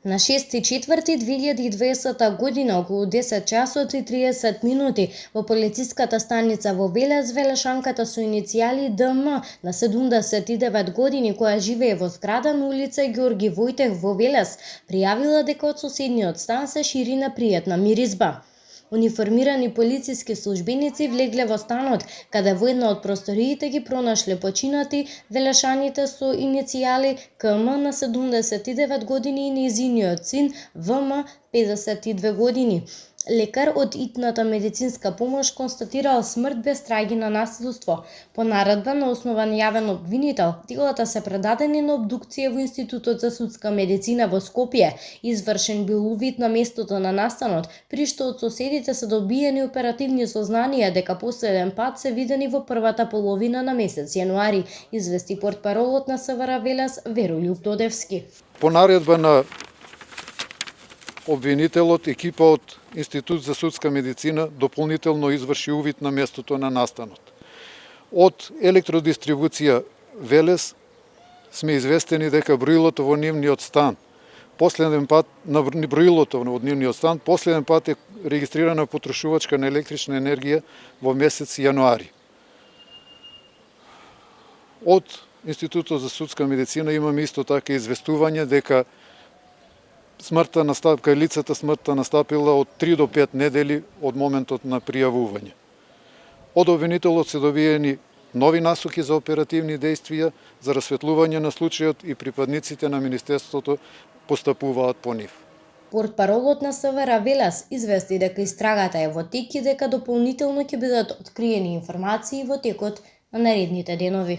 На 6.4.2020 година, околу 10 часот и 30 минути, во полициската станица во Велес, велешанката со иницијали ДМ на 79 години, која живее во зграда на улица Ѓорги Војтех во Велес, пријавила дека од соседниот стан се шири непријатна миризба. Униформирани полициски службеници влегле во станот, каде во една од просториите ги пронашле починати велешаните со иницијали КМ на 79 години и нејзиниот син ВМ 52 години. Лекар од итната медицинска помош констатирал смрт без траги на насилство. По наредба на основан јавен обвинител, телата се предадени на обдукција во Институтот за судска медицина во Скопје. Извршен бил увид на местото на настанот, при што од соседите се добиени оперативни сознанија дека последен пат се видени во првата половина на месец јануари, извести портпаролот на СВР Велес Верољуб Додевски. По наредба на обвинителот, екипа од Институт за судска медицина дополнително изврши увид на местото на настанот. Од електродистрибуција Велес сме известени дека броилото во нивниот стан последен пат е регистрирана потрошувачка на електрична енергија во месец јануари. Од Институтот за судска медицина имаме исто така известување дека лицата смртта настапила од 3 до 5 недели од моментот на пријавување. Од обвинителот се добиени нови насоки за оперативни действија за расветлување на случајот и припадниците на Министерството постапуваат по нив. Портпаролот на СВР Велес извести дека истрагата е во тек и дека дополнително ќе бидат откриени информации во текот на наредните денови.